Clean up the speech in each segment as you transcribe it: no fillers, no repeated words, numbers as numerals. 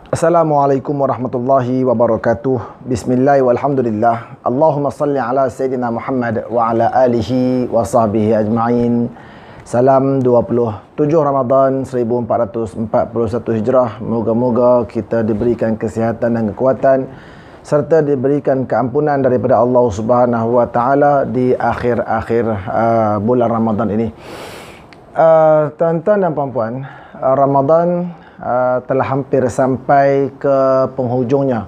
Assalamualaikum warahmatullahi wabarakatuh. Bismillah walhamdulillah. Allahumma salli ala Sayyidina Muhammad wa ala alihi wa sahbihi ajma'in. Salam 27 Ramadan 1441 Hijrah. Moga-moga kita diberikan kesihatan dan kekuatan serta diberikan keampunan daripada Allah Subhanahu wa taala di akhir-akhir bulan Ramadan ini. Tuan-tuan dan puan-puan, Ramadan telah hampir sampai ke penghujungnya.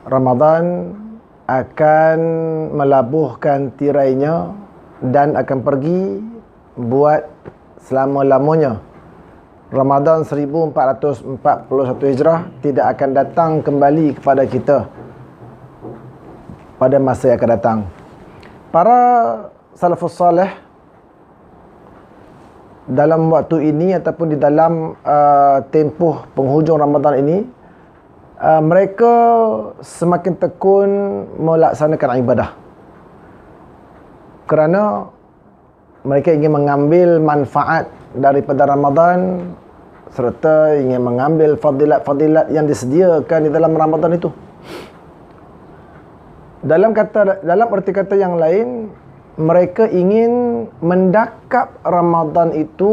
Ramadan akan melabuhkan tirainya dan akan pergi buat selama-lamanya. Ramadan 1441 Hijrah tidak akan datang kembali kepada kita pada masa yang akan datang. Para salafus salih dalam waktu ini ataupun di dalam tempoh penghujung Ramadan ini, mereka semakin tekun melaksanakan ibadah kerana mereka ingin mengambil manfaat daripada Ramadan serta ingin mengambil fadilat-fadilat yang disediakan di dalam Ramadan itu. Dalam erti kata yang lain, mereka ingin mendakap Ramadan itu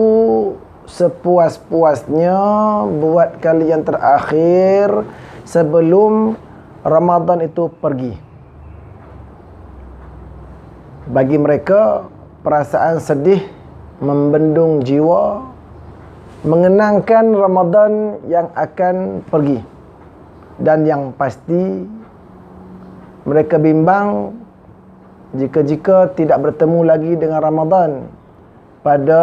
sepuas-puasnya buat kali yang terakhir sebelum Ramadan itu pergi. Bagi mereka, perasaan sedih membendung jiwa mengenangkan Ramadan yang akan pergi, dan yang pasti mereka bimbang jika tidak bertemu lagi dengan Ramadan pada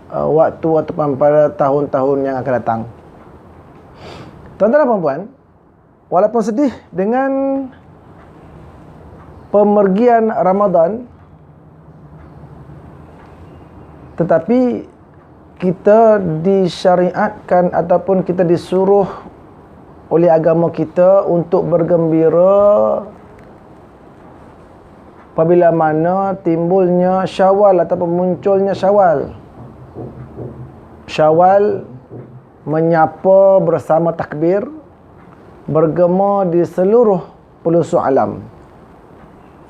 waktu ataupun pada tahun-tahun yang akan datang. Tuan-tuan dan puan-puan, walaupun sedih dengan pemergian Ramadan, tetapi kita disyariatkan ataupun kita disuruh oleh agama kita untuk bergembira apabila mana timbulnya Syawal ataupun munculnya Syawal. Syawal menyapa bersama takbir, bergema di seluruh pelosok alam.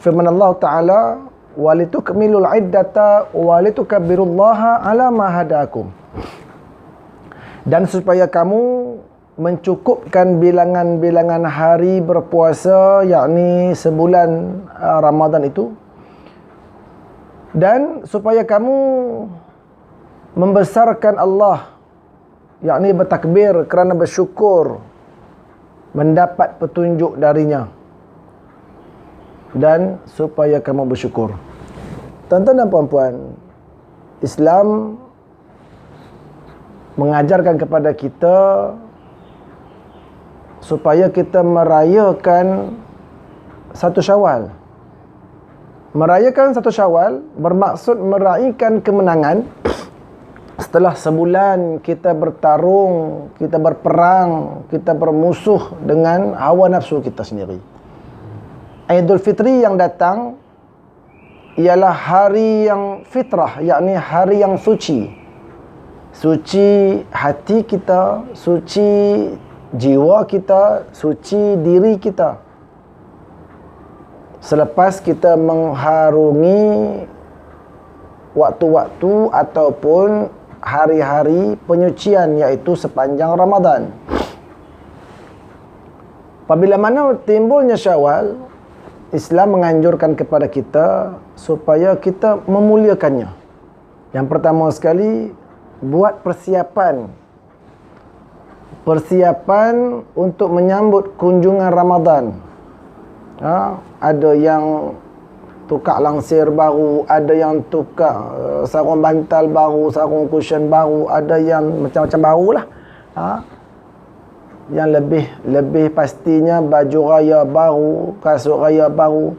Firman Allah Ta'ala, walitukmilul iddata walitukabbirullaha ala ma hadakum. Dan supaya kamu mencukupkan bilangan-bilangan hari berpuasa, yakni sebulan Ramadan itu, dan supaya kamu membesarkan Allah, yakni bertakbir kerana bersyukur mendapat petunjuk darinya, dan supaya kamu bersyukur. Tuan-tuan dan puan-puan, Islam mengajarkan kepada kita supaya kita merayakan satu Syawal. Merayakan satu Syawal bermaksud meraihkan kemenangan setelah sebulan kita bertarung, kita berperang, kita bermusuh dengan hawa nafsu kita sendiri. Aidul Fitri yang datang ialah hari yang fitrah, yakni hari yang suci. Suci hati kita, suci jiwa kita, suci diri kita. Selepas kita mengharungi waktu-waktu ataupun hari-hari penyucian, iaitu sepanjang Ramadan. Apabila mana timbulnya Syawal, Islam menganjurkan kepada kita supaya kita memuliakannya. Yang pertama sekali, buat persiapan untuk menyambut kunjungan Ramadan. Ada yang tukar langsir baru, ada yang tukar sarung bantal baru, sarung cushion baru, ada yang macam-macam barulah. Yang lebih pastinya baju raya baru, kasut raya baru.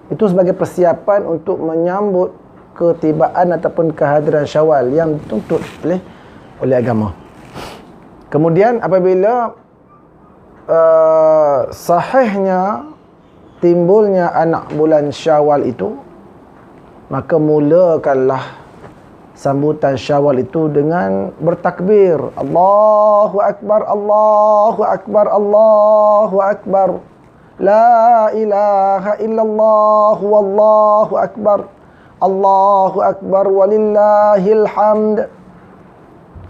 Itu sebagai persiapan untuk menyambut ketibaan ataupun kehadiran Syawal yang dituntut oleh agama. Kemudian apabila sahihnya timbulnya anak bulan Syawal itu, maka mulakanlah sambutan Syawal itu dengan bertakbir. Allahu Akbar, Allahu Akbar, Allahu Akbar. La ilaha illallah, wallahu akbar. Allahu Akbar walillahil hamd.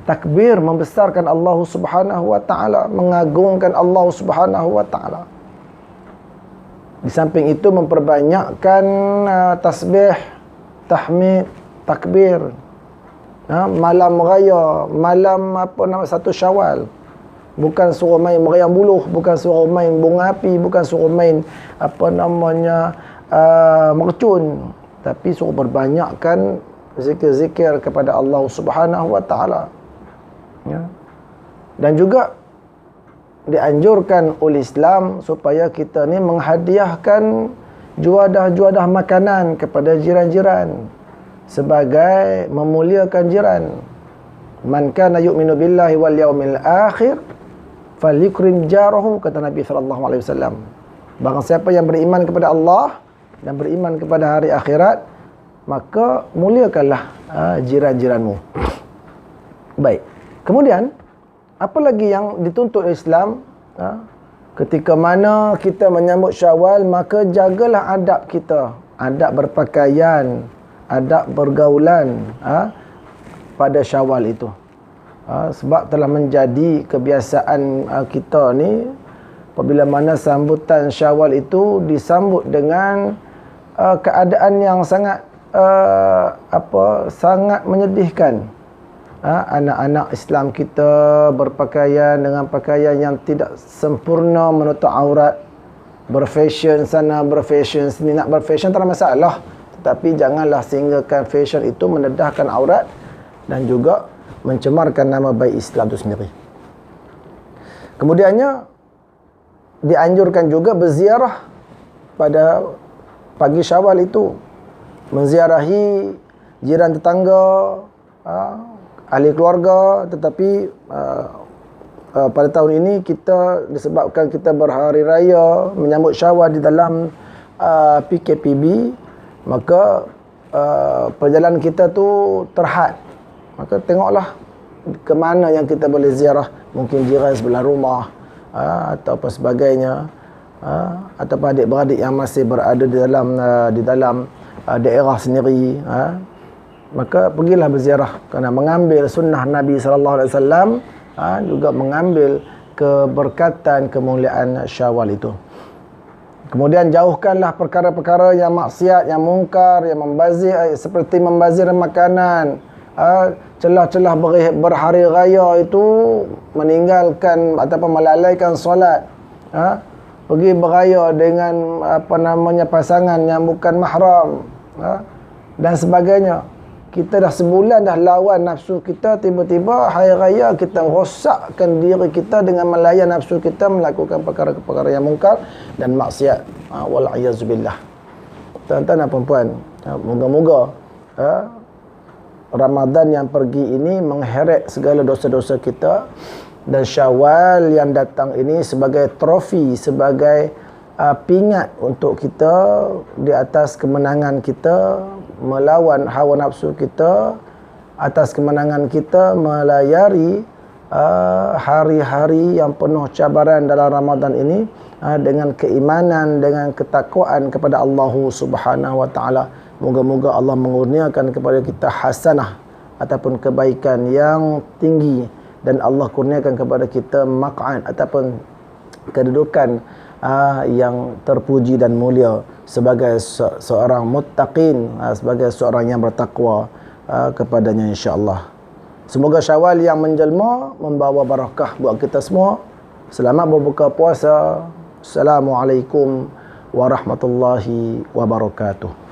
Takbir membesarkan Allah Subhanahu wa taala, mengagungkan Allah Subhanahu wa taala. Di samping itu memperbanyakkan tasbih, tahmid, takbir. Malam raya, malam satu Syawal. Bukan suruh main meriam buluh, bukan suruh main bunga api, bukan suruh main mercun, tapi suruh berbanyakkan zikir-zikir kepada Allah Subhanahu wa taala. Ya. Dan juga dianjurkan oleh Islam supaya kita ni menghadiahkan juadah-juadah makanan kepada jiran-jiran sebagai memuliakan jiran. Man kana yu'minu billahi wal yaumil akhir falyukrim jarahu, kata Nabi sallallahu alaihi wasallam. Barang siapa yang beriman kepada Allah dan beriman kepada hari akhirat, maka muliakanlah jiran-jiranmu. Baik. Kemudian apa lagi yang dituntut Islam? Ketika mana kita menyambut Syawal, maka jagalah adab kita, adab berpakaian, adab bergaulan pada Syawal itu. Sebab telah menjadi kebiasaan kita ni, apabila mana sambutan Syawal itu disambut dengan keadaan yang sangat sangat menyedihkan. Anak-anak Islam kita berpakaian dengan pakaian yang tidak sempurna menutup aurat, berfashion sana, berfashion sini. Nak berfashion tak ada masalah, tetapi janganlah sehinggakan fashion itu mendedahkan aurat dan juga mencemarkan nama baik Islam itu sendiri. Kemudiannya dianjurkan juga berziarah pada pagi Syawal itu, menziarahi jiran tetangga, ahli keluarga. Tetapi pada tahun ini kita, disebabkan kita berhari raya menyambut Syawal di dalam PKPB, maka perjalanan kita tu terhad. Maka tengoklah ke mana yang kita boleh ziarah, mungkin jiran sebelah rumah atau apa sebagainya, ataupun adik-beradik yang masih berada di dalam daerah sendiri, maka pergilah berziarah, kerana mengambil sunnah Nabi sallallahu alaihi wasallam, juga mengambil keberkatan, kemuliaan Syawal itu. Kemudian jauhkanlah perkara-perkara yang maksiat, yang mungkar, yang membazir, seperti membazir makanan, celah-celah berhari raya itu, meninggalkan ataupun melalaikan solat, pergi beraya dengan pasangan yang bukan mahram, dan sebagainya. Kita dah sebulan dah lawan nafsu kita, tiba-tiba hari raya kita rosakkan diri kita dengan melayan nafsu kita, melakukan perkara-perkara yang mungkar dan maksiat. Wal'ayazubillah. Tuan-tuan dan puan-puan, moga-moga Ramadan yang pergi ini mengheret segala dosa-dosa kita, dan Syawal yang datang ini sebagai trofi, sebagai pingat untuk kita di atas kemenangan kita melawan hawa nafsu kita, atas kemenangan kita melayari hari-hari yang penuh cabaran dalam Ramadan ini dengan keimanan, dengan ketakwaan kepada Allah Subhanahu wa taala. Moga-moga Allah mengurniakan kepada kita hasanah ataupun kebaikan yang tinggi, dan Allah kurniakan kepada kita maq'ad ataupun kedudukan yang terpuji dan mulia sebagai seorang muttaqin, sebagai seorang yang bertakwa kepadanya, insya-Allah. Semoga Syawal yang menjelma membawa barakah buat kita semua. Selamat berbuka puasa. Assalamualaikum warahmatullahi wabarakatuh.